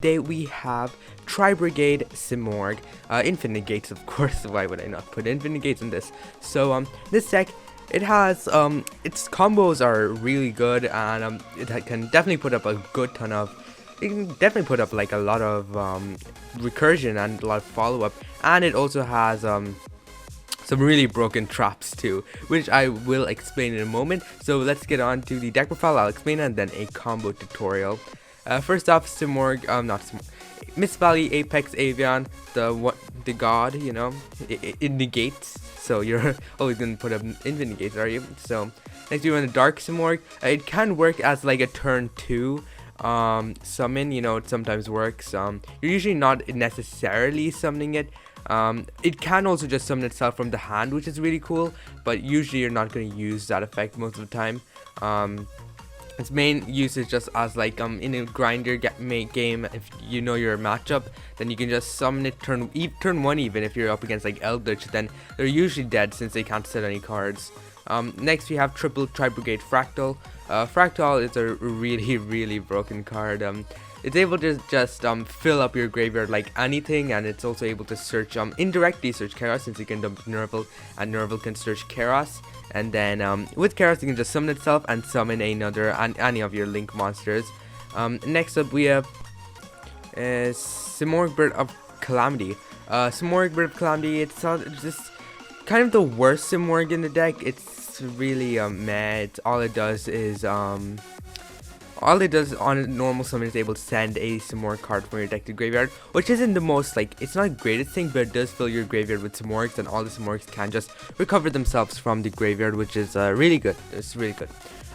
today we have Tribrigade, Simorgh, infinite negates, of course. Why would I not put infinite negates in this? So this deck, it has its combos are really good, and it can definitely put up a good ton of. It can definitely put up like a lot of recursion and a lot of follow-up, and it also has some really broken traps too, which I will explain in a moment. So let's get on to the deck profile. I'll explain and then a combo tutorial. First off, Simorgh, not Simorgh, Miss Valley, Apex, Avian, the god, you know, it negates. So you're always gonna put up infinite negates, are you? So next we run the Dark Simorgh. It can work as like a turn 2 summon, you know, it sometimes works. You're usually not necessarily summoning it. It can also just summon itself from the hand, which is really cool, but usually you're not going to use that effect most of the time. Its main use is just as like in a grinder game. If you know your matchup, then you can just summon it turn 1. Even if you're up against like Eldritch, then they're usually dead since they can't set any cards. Next we have triple Tribrigade Fractal. Fractal is a really broken card. It's able to just fill up your graveyard like anything, and it's also able to search indirectly search Chaos, since you can dump Nerval and Nerval can search Chaos. And then with Chaos you can just summon itself and summon any of your link monsters. Next up we have Simorgh, Bird of Calamity. Simorgh, Bird of Calamity, it's just kind of the worst Simorgh in the deck. It's really meh. All it does on a normal summon is able to send a Simorgh card from your deck to graveyard, which isn't the most, like, it's not the greatest thing, but it does fill your graveyard with Simorghs, and all the Simorghs can just recover themselves from the graveyard, which is really good. It's really good.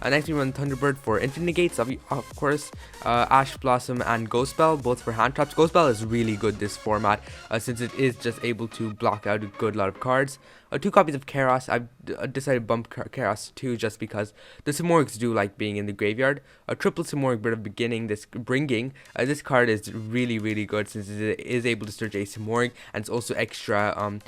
Next we run Thunderbird for infinite negates, of course, Ash Blossom and Ghost Bell, both for hand traps. Ghost Bell is really good this format, since it is just able to block out a good lot of cards. 2 copies of Chaos. I've decided to bump Chaos 2 just because the Simorghs do like being in the graveyard. A triple Simorgh, Bird of Beginning, this card is really good, since it is able to search a Simorgh, and it's also extra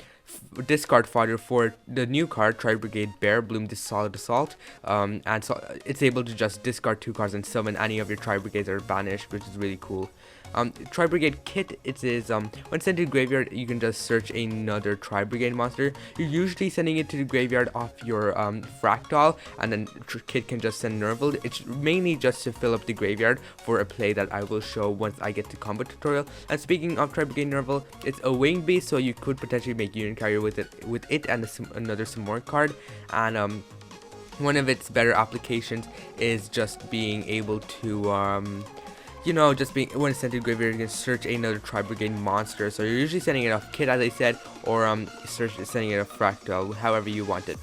discard fodder for the new card Tribrigade Bear Bloom, this Solid Assault, and so it's able to just discard 2 cards and summon any of your Tribrigades or banish, which is really cool. Tribrigade Kit, it is when sent to the graveyard you can just search another Tribrigade monster. You're usually sending it to the graveyard off your Fractal, and then Kit can just send Nerval. It's mainly just to fill up the graveyard for a play that I will show once I get to combo tutorial. And speaking of Tribrigade Nerval, it's a wing beast, so you could potentially make Union Carrier with it and another Simorgh card. And one of its better applications is just being able to you know, just being when it's sent to the graveyard, you can search another Tribrigade monster. So you're usually sending it off Kit, as I said, or sending it off Fractal, however you want it.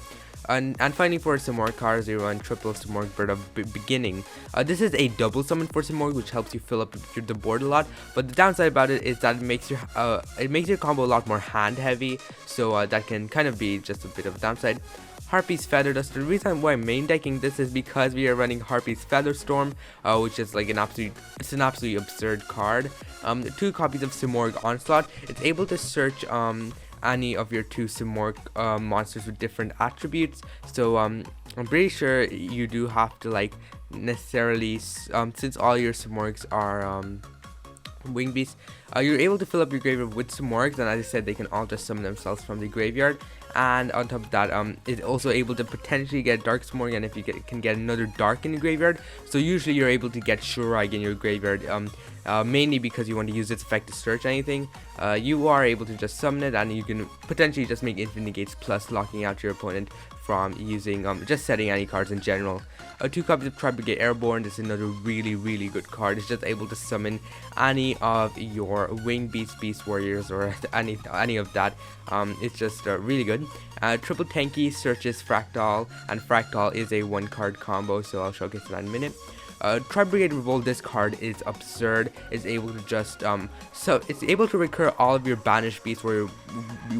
And finally, for Simorgh cards, you run triple Simorgh, Bird of Beginning. This is a double summon for Simorgh, which helps you fill up the board a lot. But the downside about it is that it makes your combo a lot more hand heavy. So that can kind of be just a bit of a downside. Harpy's Feather Dust. The reason why I'm main decking this is because we are running Harpy's Feather Storm, which is like an absolutely absurd card. 2 copies of Simorgh Onslaught. It's able to search any of your 2 Simorgh monsters with different attributes. So I'm pretty sure you do have to like necessarily since all your Simorghs are wing beasts, you're able to fill up your graveyard with Simorghs, and as I said, they can all just summon themselves from the graveyard. And on top of that, it's also able to potentially get Dark Simorgh, and if you can get another Dark in the graveyard. So usually you're able to get Shurag in your graveyard, mainly because you want to use its effect to search anything. You are able to just summon it, and you can potentially just make infinite negates plus locking out your opponent from using just setting any cards in general. 2 copies of Tribrigade Airborne. This is another really good card. It's just able to summon any of your wing beast, beast warriors, or any of that. It's just really good. Triple Tanky searches Fractal, and Fractal is a 1-card combo, so I'll showcase that in a minute. Tribrigade Revolt, this card is absurd. It's able to just so it's able to recur all of your banished beasts or your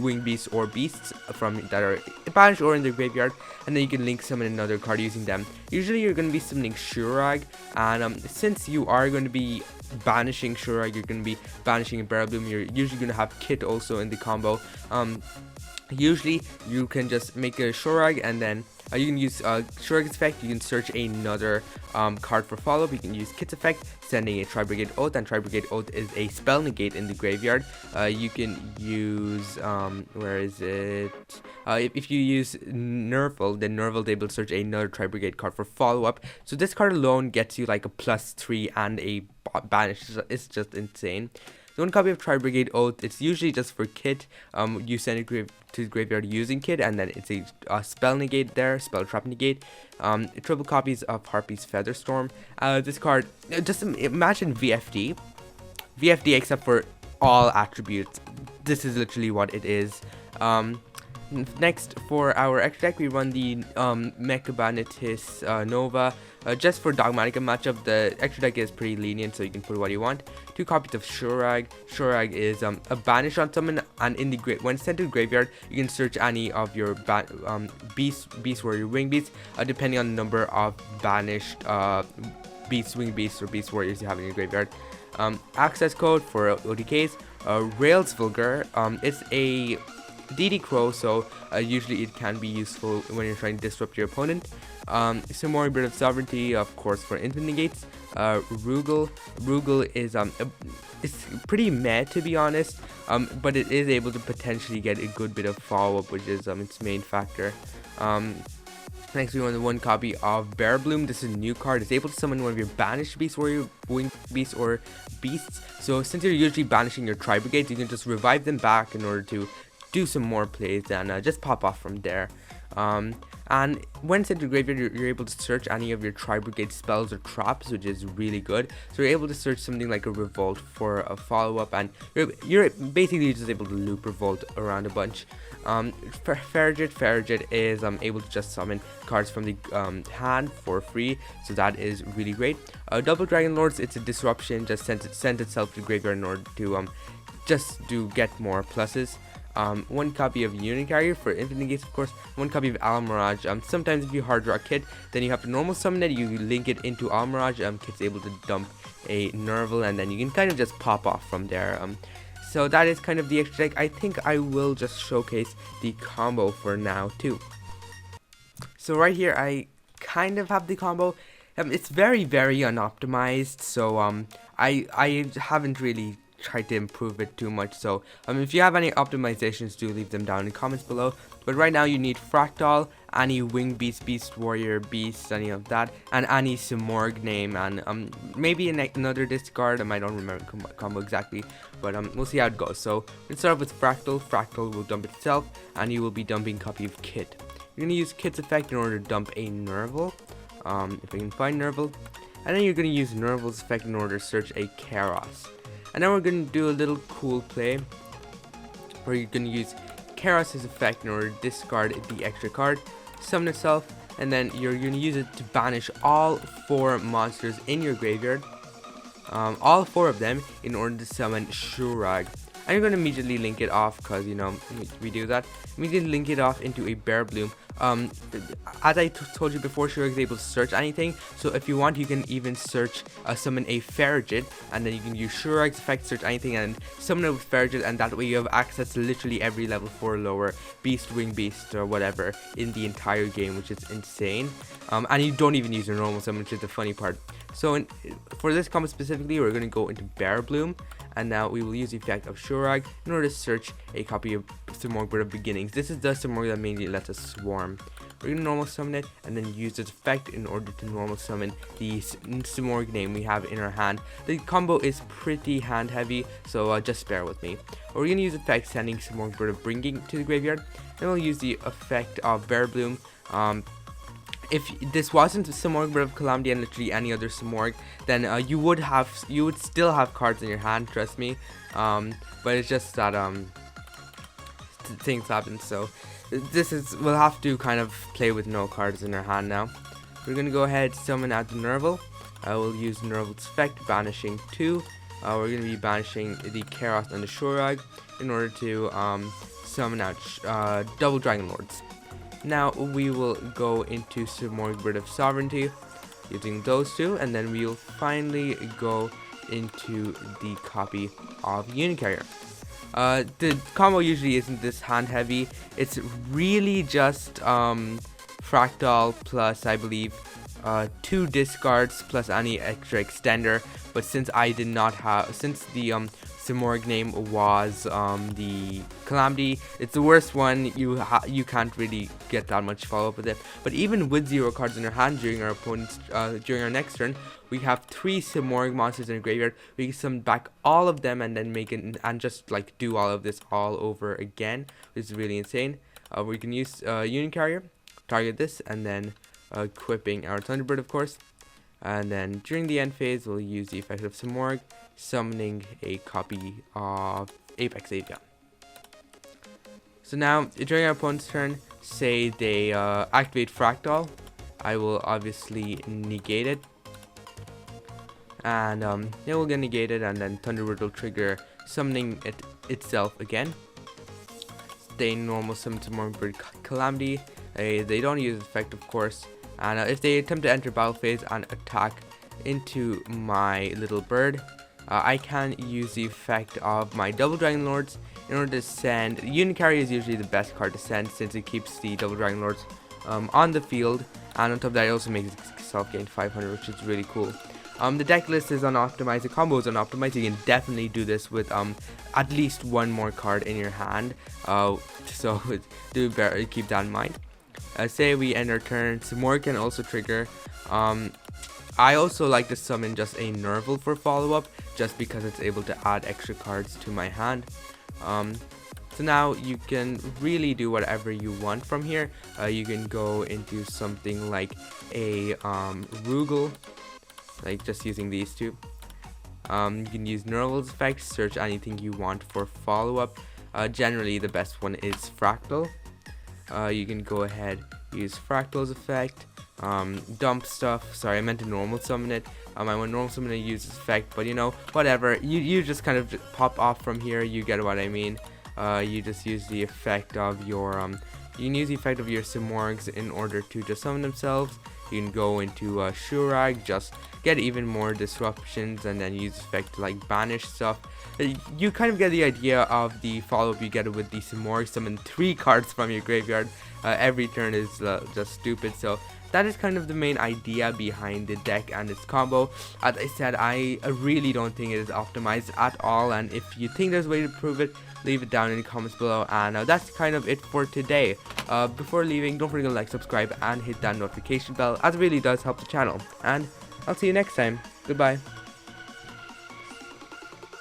wing beasts or beasts from that are banished or in the graveyard, and then you can link summon another card using them. Usually you're going to be summoning Shurag, and since you are going to be banishing Shurag, you're going to be banishing a Bear Bloom. You're usually going to have Kit also in the combo. Usually you can just make a Shurag and then You can use Shurig's effect, you can search another card for follow-up, you can use Kit's effect, sending a Tribrigade Oath, and Tribrigade Oath is a spell negate in the graveyard. You can use, where is it? If you use Nerval, then Nerval is able to search another Tribrigade card for follow-up. So this card alone gets you like a +3 and a banish. It's just insane. So one copy of Tribrigade Oath, it's usually just for Kit. You send it to the graveyard using Kit, and then it's a spell negate there, spell trap negate. Triple copies of Harpy's Featherstorm. This card, just imagine VFD. VFD except for all attributes. This is literally what it is. Next, for our extra deck, we run the Mechabanitis Nova. Just for Dogmatica matchup, the extra deck is pretty lenient, so you can put what you want. 2 copies of Shurag. Shurag is a banish on summon, and in the when sent to the graveyard, you can search any of your beast warrior wing beasts, depending on the number of banished wing beasts or beast warriors you have in your graveyard. Access code for OTKs. Rails Vulgar. It's a DD Crow, so usually it can be useful when you're trying to disrupt your opponent. Simorgh, Bit of Sovereignty, of course, for instant negates. Rugal is it's pretty meh, to be honest, but it is able to potentially get a good bit of follow-up, which is its main factor. Next, we want the 1 copy of Bear Bloom. This is a new card. It's able to summon one of your banished beasts or your winged beasts or beasts. So since you're usually banishing your Tribrigades, you can just revive them back in order to do some more plays and just pop off from there. And when sent to graveyard, you're able to search any of your Tribrigade spells or traps, which is really good. So you're able to search something like a Revolt for a follow-up, and you're basically just able to loop Revolt around a bunch. Farragut is able to just summon cards from the hand for free, so that is really great. Double Dragon Lords, it's a disruption, just sends itself to graveyard in order to just to get more pluses. 1 copy of Unicarrier for infinite negates, of course. 1 copy of Almirage. Sometimes if you hard draw Kit, then you have to normal summon it, you link it into Almirage. Kit's able to dump a Nerval, and then you can kind of just pop off from there. So that is kind of the extra deck. I think I will just showcase the combo for now too. So right here I kind of have the combo. It's very unoptimized, so I haven't really tried to improve it too much. So if you have any optimizations, do leave them down in the comments below. But right now you need Fractal, any wing beast, beast warrior beast, any of that, and any Simorgh name, and maybe another discard. I don't remember combo exactly, but we'll see how it goes. So let's start off with Fractal. Fractal will dump itself, and you will be dumping a copy of Kit. You're gonna use Kit's effect in order to dump a Nerval, if I can find Nerval, and then you're gonna use Nerval's effect in order to search a Karos. And then we're going to do a little cool play where you're going to use Karos' effect in order to discard the extra card, summon itself, and then you're going to use it to banish all 4 monsters in your graveyard, all 4 of them, in order to summon Shurag. And you're going to immediately link it off, because you know we do that. Immediately link it off into a Bear Bloom. As I told you before, Shurag is able to search anything, so if you want, you can even search summon a Farragut, and then you can use Shurag's effect, search anything, and summon it with Farragut, and that way you have access to literally every level 4 lower beast, wing beast, or whatever in the entire game, which is insane. And you don't even use your normal summon, which is the funny part. So for this combo specifically, we're going to go into Bear Bloom, and now we will use the effect of Shurag in order to search a copy of Simorgh Bird of Beginnings. This is the Simorgh that mainly lets us swarm. We're going to normal summon it, and then use its effect in order to normal summon the Simorgh name we have in our hand. The combo is pretty hand heavy, so just bear with me. We're going to use the effect sending Simorgh Bird of Bringing to the graveyard. Then we'll use the effect of Bear Bloom. If this wasn't Simorgh Bird of Calamity and literally any other Simorgh, then you would still have cards in your hand, trust me. But it's just that things happen, so we'll have to kind of play with no cards in our hand now. We're gonna go ahead, summon out the Nerval. I will use Nerval's effect, banishing 2. We're gonna be banishing the Karos and the Shurag in order to summon out double Dragon Lords. Now we will go into Simorgh Bird of Sovereignty using those 2, and then we'll finally go into the copy of Unicarrier. The combo usually isn't this hand heavy. It's really just Fractal plus I believe 2 discards plus any extra extender. But since I did not have, since the Simorgh name was the Calamity, it's the worst one. You can't really get that much follow up with it. But even with 0 cards in our hand during our opponent's during our next turn, we have 3 Simorgh monsters in the graveyard. We can summon back all of them and then make it and just like do all of this all over again, which is really insane. We can use Union Carrier, target this, and then equipping our Thunderbird, of course. And then during the end phase, we'll use the effect of Simorgh, summoning a copy of Apex Avian. So now, during our opponent's turn, say they activate Fractal, I will obviously negate it. And yeah, we'll get negated, and then Thunderbird will trigger summoning it itself again. They normal summon Simorgh Calamity. They don't use effect, of course. And if they attempt to enter battle phase and attack into my little bird, I can use the effect of my double Dragon Lords in order to send. Union Carrier is usually the best card to send since it keeps the double Dragon Lords on the field, and on top of that, it also makes itself gain 500, which is really cool. The deck list is unoptimized, the combo is unoptimized. You can definitely do this with at least 1 more card in your hand. So do keep that in mind. Say we end our turn, Simorgh can also trigger. I also like to summon just a Nerval for follow-up, just because it's able to add extra cards to my hand. So now you can really do whatever you want from here. You can go into something like a Rugal, like just using these 2. You can use Nerval's effect, search anything you want for follow-up. Generally the best one is Fractal. You can go ahead, use Fractal's effect, dump stuff. Sorry, I meant to normal summon it. I want normal summon to use this effect, but you know, whatever. You just kind of pop off from here. You get what I mean. You just use the effect of your you can use the effect of your Simorghs in order to just summon themselves. You can go into Shurag, just get even more disruptions, and then use effect to like banish stuff. You kind of get the idea of the follow-up you get with the Simorgh. Summon 3 cards from your graveyard every turn is just stupid. So that is kind of the main idea behind the deck and its combo. As I said, I really don't think it is optimized at all, and if you think there's a way to prove it, leave it down in the comments below. And that's kind of it for today. Before leaving, don't forget to like, subscribe, and hit that notification bell, as it really does help the channel. And I'll see you next time. Goodbye.